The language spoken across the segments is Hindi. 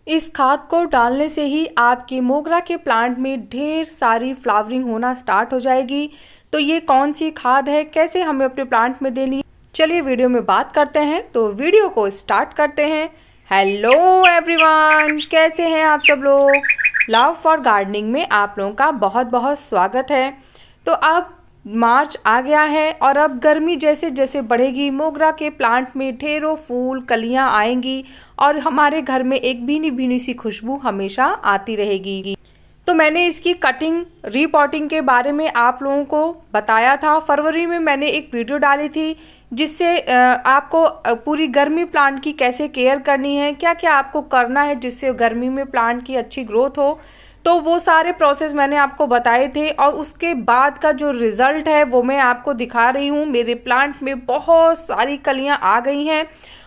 इस खाद को डालने से ही आपके मोगरा के प्लांट में ढेर सारी फ्लावरिंग होना स्टार्ट हो जाएगी। तो ये कौन सी खाद है, कैसे हमें अपने प्लांट में देनी है, चलिए वीडियो में बात करते हैं। तो वीडियो को स्टार्ट करते हैं। हेलो एवरीवन, कैसे हैं आप सब लोग। लव फॉर गार्डनिंग में आप लोगों का बहुत बहुत स्वागत है। तो अब मार्च आ गया है और अब गर्मी जैसे जैसे बढ़ेगी, मोगरा के प्लांट में ढेरों फूल कलियां आएंगी और हमारे घर में एक भीनी भीनी सी खुशबू हमेशा आती रहेगी। तो मैंने इसकी कटिंग रीपॉटिंग के बारे में आप लोगों को बताया था। फरवरी में मैंने एक वीडियो डाली थी जिससे आपको पूरी गर्मी प्लांट की कैसे केयर करनी है, क्या क्या आपको करना है जिससे गर्मी में प्लांट की अच्छी ग्रोथ हो। तो वो सारे प्रोसेस मैंने आपको बताए थे और उसके बाद का जो रिजल्ट है वो मैं आपको दिखा रही हूँ। मेरे प्लांट में बहुत सारी कलियां आ गई हैं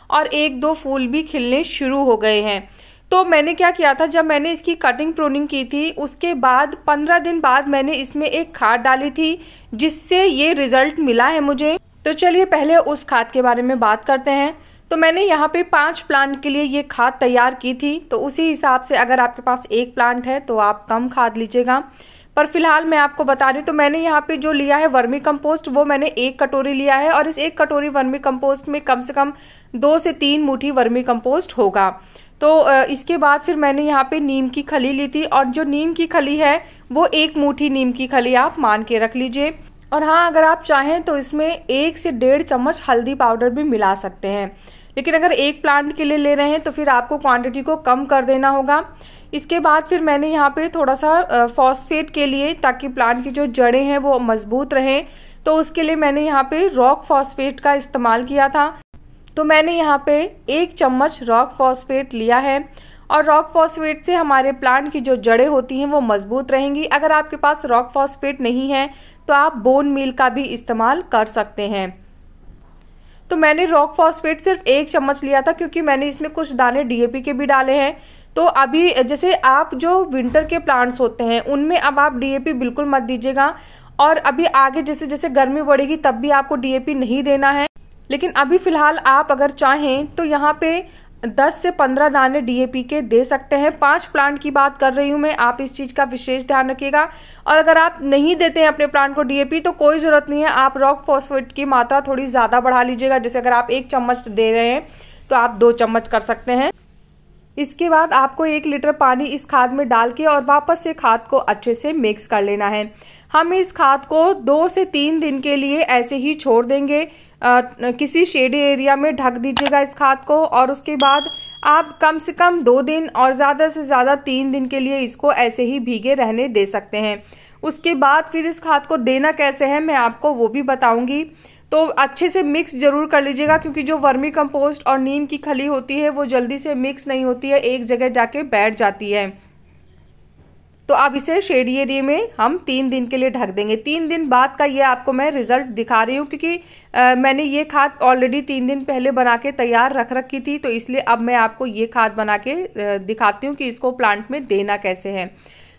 और एक दो फूल भी खिलने शुरू हो गए हैं। तो मैंने क्या किया था, जब मैंने इसकी कटिंग प्रूनिंग की थी उसके बाद 15 दिन बाद मैंने इसमें एक खाद डाली थी जिससे ये रिजल्ट मिला है मुझे। तो चलिए पहले उस खाद के बारे में बात करते हैं। तो मैंने यहाँ पे 5 प्लांट के लिए ये खाद तैयार की थी। तो उसी हिसाब से अगर आपके पास एक प्लांट है तो आप कम खाद लीजिएगा, पर फिलहाल मैं आपको बता रही हूँ। तो मैंने यहाँ पे जो लिया है वर्मी कंपोस्ट, वो मैंने 1 कटोरी लिया है और इस 1 कटोरी वर्मी कंपोस्ट में कम से कम 2 से 3 मुट्ठी वर्मी कंपोस्ट होगा। तो इसके बाद फिर मैंने यहाँ पे नीम की खली ली थी और जो नीम की खली है वो 1 मुट्ठी नीम की खली आप मान के रख लीजिए। और हाँ, अगर आप चाहें तो इसमें 1 से 1.5 चम्मच हल्दी पाउडर भी मिला सकते हैं, लेकिन अगर एक प्लांट के लिए ले रहे हैं तो फिर आपको क्वांटिटी को कम कर देना होगा। इसके बाद फिर मैंने यहाँ पे थोड़ा सा फॉस्फेट के लिए, ताकि प्लांट की जो जड़ें हैं वो मजबूत रहें, तो उसके लिए मैंने यहाँ पे रॉक फॉस्फेट का इस्तेमाल किया था। तो मैंने यहाँ पे 1 चम्मच रॉक फॉस्फेट लिया है और रॉक फॉस्फेट से हमारे प्लांट की जो जड़ें होती हैं वो मजबूत रहेंगी। अगर आपके पास रॉक फॉस्फेट नहीं है तो आप बोन मील का भी इस्तेमाल कर सकते हैं। तो मैंने रॉक फॉस्फेट सिर्फ 1 चम्मच लिया था क्योंकि मैंने इसमें कुछ दाने डीएपी के भी डाले हैं। तो अभी जैसे आप जो विंटर के प्लांट्स होते हैं उनमें अब आप डीएपी बिल्कुल मत दीजिएगा, और अभी आगे जैसे जैसे गर्मी बढ़ेगी तब भी आपको डीएपी नहीं देना है। लेकिन अभी फिलहाल आप अगर चाहें तो यहाँ पे 10 से 15 दाने डीएपी के दे सकते हैं। 5 प्लांट की बात कर रही हूँ मैं, आप इस चीज़ का विशेष ध्यान रखिएगा। और अगर आप नहीं देते हैं अपने प्लांट को डीएपी तो कोई ज़रूरत नहीं है, आप रॉक फॉस्फेट की मात्रा थोड़ी ज़्यादा बढ़ा लीजिएगा। जैसे अगर आप 1 चम्मच दे रहे हैं तो आप 2 चम्मच कर सकते हैं। इसके बाद आपको 1 लीटर पानी इस खाद में डाल के और वापस से खाद को अच्छे से मिक्स कर लेना है। हम इस खाद को 2 से 3 दिन के लिए ऐसे ही छोड़ देंगे। किसी शेडी एरिया में ढक दीजिएगा इस खाद को, और उसके बाद आप कम से कम 2 दिन और ज़्यादा से ज़्यादा 3 दिन के लिए इसको ऐसे ही भीगे रहने दे सकते हैं। उसके बाद फिर इस खाद को देना कैसे है मैं आपको वो भी बताऊंगी। तो अच्छे से मिक्स जरूर कर लीजिएगा, क्योंकि जो वर्मी कंपोस्ट और नीम की खली होती है वो जल्दी से मिक्स नहीं होती है, एक जगह जाके बैठ जाती है। तो अब इसे शेडी एरिया में हम 3 दिन के लिए ढक देंगे। 3 दिन बाद का ये आपको मैं रिजल्ट दिखा रही हूँ, क्योंकि मैंने ये खाद ऑलरेडी 3 दिन पहले बना के तैयार रख रखी थी। तो इसलिए अब मैं आपको ये खाद बना के दिखाती हूँ कि इसको प्लांट में देना कैसे है।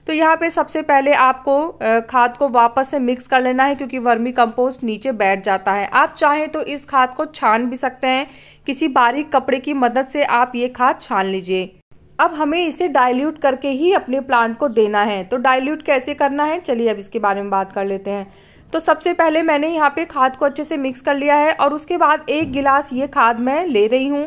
तो यहाँ पे सबसे पहले आपको खाद को वापस से मिक्स कर लेना है, क्योंकि वर्मी कंपोस्ट नीचे बैठ जाता है। आप चाहें तो इस खाद को छान भी सकते हैं, किसी बारीक कपड़े की मदद से आप ये खाद छान लीजिए। अब हमें इसे डाइल्यूट करके ही अपने प्लांट को देना है। तो डाइल्यूट कैसे करना है, चलिए अब इसके बारे में बात कर लेते हैं। तो सबसे पहले मैंने यहाँ पे खाद को अच्छे से मिक्स कर लिया है और उसके बाद 1 गिलास ये खाद मैं ले रही हूँ।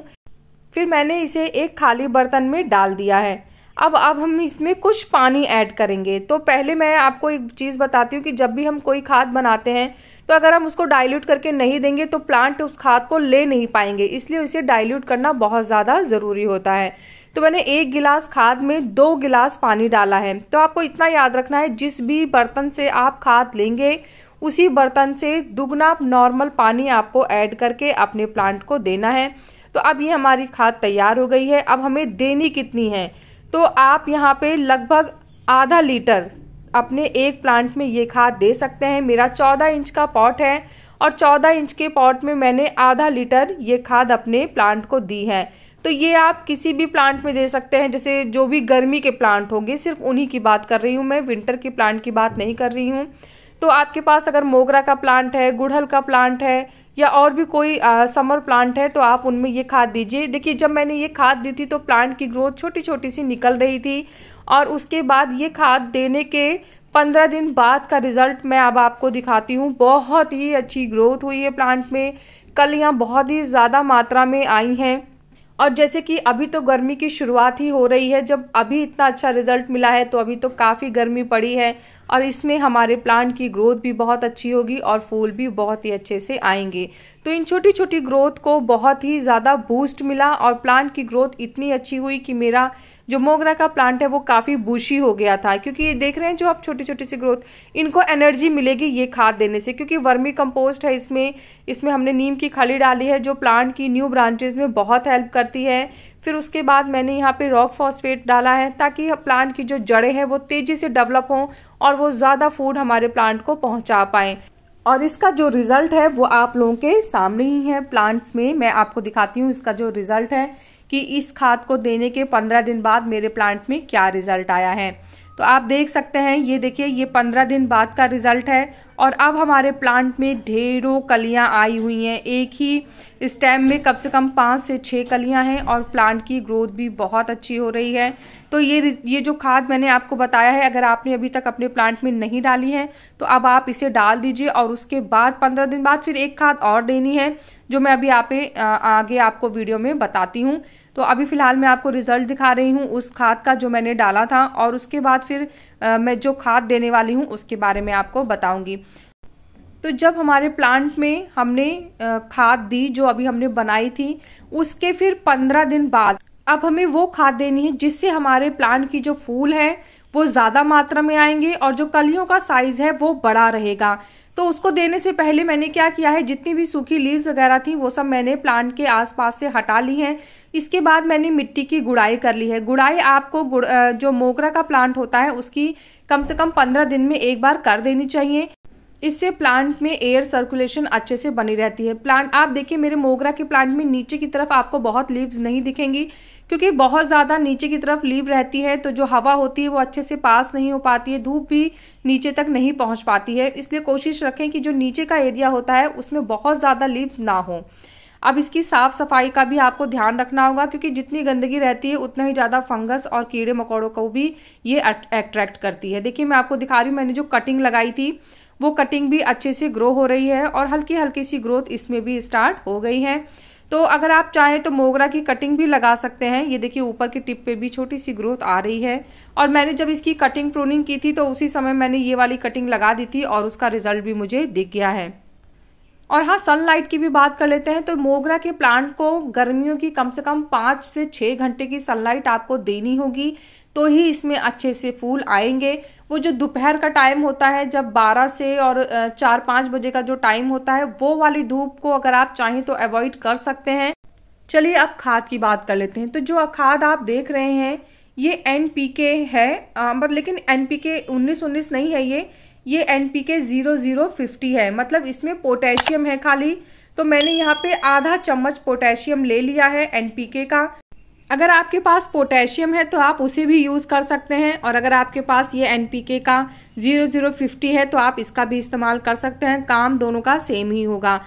फिर मैंने इसे एक खाली बर्तन में डाल दिया है। अब हम इसमें कुछ पानी ऐड करेंगे। तो पहले मैं आपको एक चीज़ बताती हूँ कि जब भी हम कोई खाद बनाते हैं तो अगर हम उसको डाइल्यूट करके नहीं देंगे तो प्लांट उस खाद को ले नहीं पाएंगे, इसलिए इसे डाइल्यूट करना बहुत ज़्यादा ज़रूरी होता है। तो मैंने 1 गिलास खाद में 2 गिलास पानी डाला है। तो आपको इतना याद रखना है, जिस भी बर्तन से आप खाद लेंगे उसी बर्तन से दुगना नॉर्मल पानी आपको ऐड करके अपने प्लांट को देना है। तो अब ये हमारी खाद तैयार हो गई है। अब हमें देनी कितनी है, तो आप यहाँ पे लगभग आधा लीटर अपने एक प्लांट में ये खाद दे सकते हैं। मेरा 14 इंच का पॉट है और 14 इंच के पॉट में मैंने आधा लीटर ये खाद अपने प्लांट को दी है। तो ये आप किसी भी प्लांट में दे सकते हैं, जैसे जो भी गर्मी के प्लांट होंगे, सिर्फ उन्हीं की बात कर रही हूँ मैं, विंटर के प्लांट की बात नहीं कर रही हूँ। तो आपके पास अगर मोगरा का प्लांट है, गुड़हल का प्लांट है या और भी कोई समर प्लांट है तो आप उनमें ये खाद दीजिए। देखिए जब मैंने ये खाद दी थी तो प्लांट की ग्रोथ छोटी छोटी सी निकल रही थी, और उसके बाद ये खाद देने के 15 दिन बाद का रिजल्ट मैं अब आपको दिखाती हूँ। बहुत ही अच्छी ग्रोथ हुई है प्लांट में, कलियाँ बहुत ही ज़्यादा मात्रा में आई हैं। और जैसे कि अभी तो गर्मी की शुरुआत ही हो रही है, जब अभी इतना अच्छा रिजल्ट मिला है तो अभी तो काफ़ी गर्मी पड़ी है, और इसमें हमारे प्लांट की ग्रोथ भी बहुत अच्छी होगी और फूल भी बहुत ही अच्छे से आएंगे। तो इन छोटी छोटी ग्रोथ को बहुत ही ज़्यादा बूस्ट मिला और प्लांट की ग्रोथ इतनी अच्छी हुई कि मेरा जो मोगरा का प्लांट है वो काफ़ी बुशी हो गया था। क्योंकि ये देख रहे हैं जो आप छोटी छोटी सी ग्रोथ, इनको एनर्जी मिलेगी ये खाद देने से, क्योंकि वर्मी कंपोस्ट है इसमें हमने नीम की खली डाली है जो प्लांट की न्यू ब्रांचेस में बहुत हेल्प करती है। फिर उसके बाद मैंने यहाँ पे रॉक फॉस्फेट डाला है ताकि प्लांट की जो जड़ें हैं वो तेज़ी से डेवलप हों और वो ज़्यादा फूड हमारे प्लांट को पहुँचा पाएँ। और इसका जो रिज़ल्ट है वो आप लोगों के सामने ही है प्लांट्स में। मैं आपको दिखाती हूँ इसका जो रिज़ल्ट है कि इस खाद को देने के 15 दिन बाद मेरे प्लांट में क्या रिज़ल्ट आया है। तो आप देख सकते हैं, ये देखिए ये 15 दिन बाद का रिज़ल्ट है, और अब हमारे प्लांट में ढेरों कलियां आई हुई हैं। एक ही स्टेम में कम से कम 5 से 6 कलियां हैं और प्लांट की ग्रोथ भी बहुत अच्छी हो रही है। तो ये जो खाद मैंने आपको बताया है, अगर आपने अभी तक अपने प्लांट में नहीं डाली है तो अब आप इसे डाल दीजिए, और उसके बाद 15 दिन बाद फिर एक खाद और देनी है जो मैं अभी आगे आपको वीडियो में बताती हूँ। तो अभी फ़िलहाल मैं आपको रिज़ल्ट दिखा रही हूँ उस खाद का जो मैंने डाला था, और उसके बाद फिर मैं जो खाद देने वाली हूँ उसके बारे में आपको बताऊँगी। तो जब हमारे प्लांट में हमने खाद दी जो अभी हमने बनाई थी, उसके फिर 15 दिन बाद अब हमें वो खाद देनी है जिससे हमारे प्लांट की जो फूल है वो ज़्यादा मात्रा में आएंगे और जो कलियों का साइज़ है वो बड़ा रहेगा। तो उसको देने से पहले मैंने क्या किया है, जितनी भी सूखी लीव्स वगैरह थी वो सब मैंने प्लांट के आसपास से हटा ली हैं। इसके बाद मैंने मिट्टी की गुड़ाई कर ली है। गुड़ाई आपको जो मोगरा का प्लांट होता है उसकी कम से कम 15 दिन में एक बार कर देनी चाहिए। इससे प्लांट में एयर सर्कुलेशन अच्छे से बनी रहती है। प्लांट आप देखिए मेरे मोगरा के प्लांट में नीचे की तरफ आपको बहुत लीव्स नहीं दिखेंगी, क्योंकि बहुत ज़्यादा नीचे की तरफ लीव रहती है तो जो हवा होती है वो अच्छे से पास नहीं हो पाती है, धूप भी नीचे तक नहीं पहुंच पाती है। इसलिए कोशिश रखें कि जो नीचे का एरिया होता है उसमें बहुत ज़्यादा लीव्स ना हो। अब इसकी साफ सफाई का भी आपको ध्यान रखना होगा, क्योंकि जितनी गंदगी रहती है उतना ही ज़्यादा फंगस और कीड़े मकोड़ों को भी ये अट्रैक्ट करती है। देखिए मैं आपको दिखा रही हूँ, मैंने जो कटिंग लगाई थी वो कटिंग भी अच्छे से ग्रो हो रही है और हल्की हल्की सी ग्रोथ इसमें भी स्टार्ट हो गई है। तो अगर आप चाहें तो मोगरा की कटिंग भी लगा सकते हैं। ये देखिए ऊपर की टिप पे भी छोटी सी ग्रोथ आ रही है, और मैंने जब इसकी कटिंग प्रूनिंग की थी तो उसी समय मैंने ये वाली कटिंग लगा दी थी और उसका रिजल्ट भी मुझे दिख गया है। और हाँ, सनलाइट की भी बात कर लेते हैं। तो मोगरा के प्लांट को गर्मियों की कम से कम 5 से 6 घंटे की सनलाइट आपको देनी होगी, तो ही इसमें अच्छे से फूल आएंगे। वो जो दोपहर का टाइम होता है, जब 12 से और 4-5 बजे का जो टाइम होता है, वो वाली धूप को अगर आप चाहें तो अवॉइड कर सकते हैं। चलिए अब खाद की बात कर लेते हैं। तो जो खाद आप देख रहे हैं ये NPK है, लेकिन NPK 19-19 नहीं है, ये NPK 0050 है, मतलब इसमें पोटेशियम है खाली। तो मैंने यहाँ पे आधा चम्मच पोटेशियम ले लिया है NPK का। अगर आपके पास पोटेशियम है तो आप उसे भी यूज़ कर सकते हैं, और अगर आपके पास ये NPK का 0050 है तो आप इसका भी इस्तेमाल कर सकते हैं। काम दोनों का सेम ही होगा।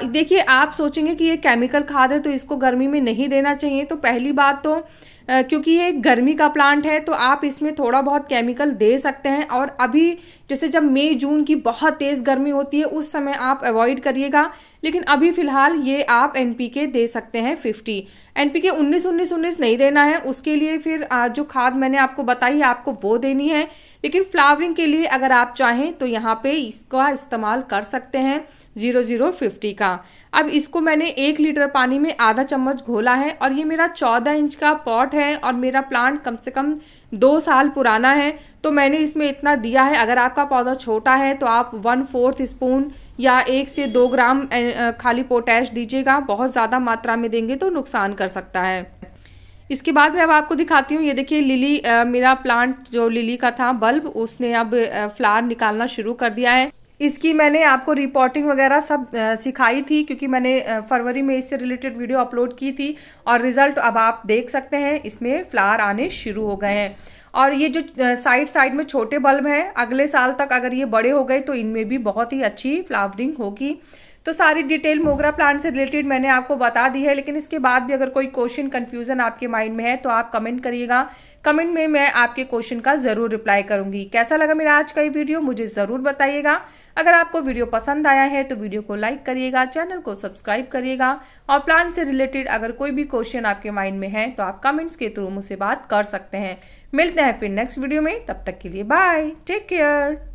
देखिए आप सोचेंगे कि ये केमिकल खाद है तो इसको गर्मी में नहीं देना चाहिए। तो पहली बात तो क्योंकि ये गर्मी का प्लांट है तो आप इसमें थोड़ा बहुत केमिकल दे सकते हैं, और अभी जैसे जब मई जून की बहुत तेज गर्मी होती है उस समय आप अवॉइड करिएगा। लेकिन अभी फिलहाल ये आप NPK दे सकते हैं 50। NPK 19-19-19 नहीं देना है, उसके लिए फिर जो खाद मैंने आपको बताई आपको वो देनी है। लेकिन फ्लावरिंग के लिए अगर आप चाहें तो यहाँ पे इसका इस्तेमाल कर सकते हैं 0050 का। अब इसको मैंने 1 लीटर पानी में आधा चम्मच घोला है, और ये मेरा 14 इंच का पॉट है और मेरा प्लांट कम से कम 2 साल पुराना है, तो मैंने इसमें इतना दिया है। अगर आपका पौधा छोटा है तो आप 1/4 स्पून या 1 से 2 ग्राम खाली पोटैश दीजिएगा। बहुत ज़्यादा मात्रा में देंगे तो नुकसान कर सकता है। इसके बाद मैं अब आपको दिखाती हूँ। ये देखिए लिली, मेरा प्लांट जो लिली का था बल्ब, उसने अब फ्लावर निकालना शुरू कर दिया है। इसकी मैंने आपको रिपोर्टिंग वगैरह सब सिखाई थी, क्योंकि मैंने फरवरी में इससे रिलेटेड वीडियो अपलोड की थी, और रिजल्ट अब आप देख सकते हैं, इसमें फ्लावर आने शुरू हो गए हैं। और ये जो साइड में छोटे बल्ब हैं, अगले साल तक अगर ये बड़े हो गए तो इनमें भी बहुत ही अच्छी फ्लावरिंग होगी। तो सारी डिटेल मोगरा प्लांट से रिलेटेड मैंने आपको बता दी है, लेकिन इसके बाद भी अगर कोई क्वेश्चन कंफ्यूजन आपके माइंड में है तो आप कमेंट करिएगा। कमेंट में मैं आपके क्वेश्चन का जरूर रिप्लाई करूंगी। कैसा लगा मेरा आज का ये वीडियो मुझे जरूर बताइएगा। अगर आपको वीडियो पसंद आया है तो वीडियो को लाइक करिएगा, चैनल को सब्सक्राइब करिएगा, और प्लांट से रिलेटेड अगर कोई भी क्वेश्चन आपके माइंड में है तो आप कमेंट्स के थ्रू मुझसे बात कर सकते हैं। मिलते हैं फिर नेक्स्ट वीडियो में, तब तक के लिए बाय, टेक केयर।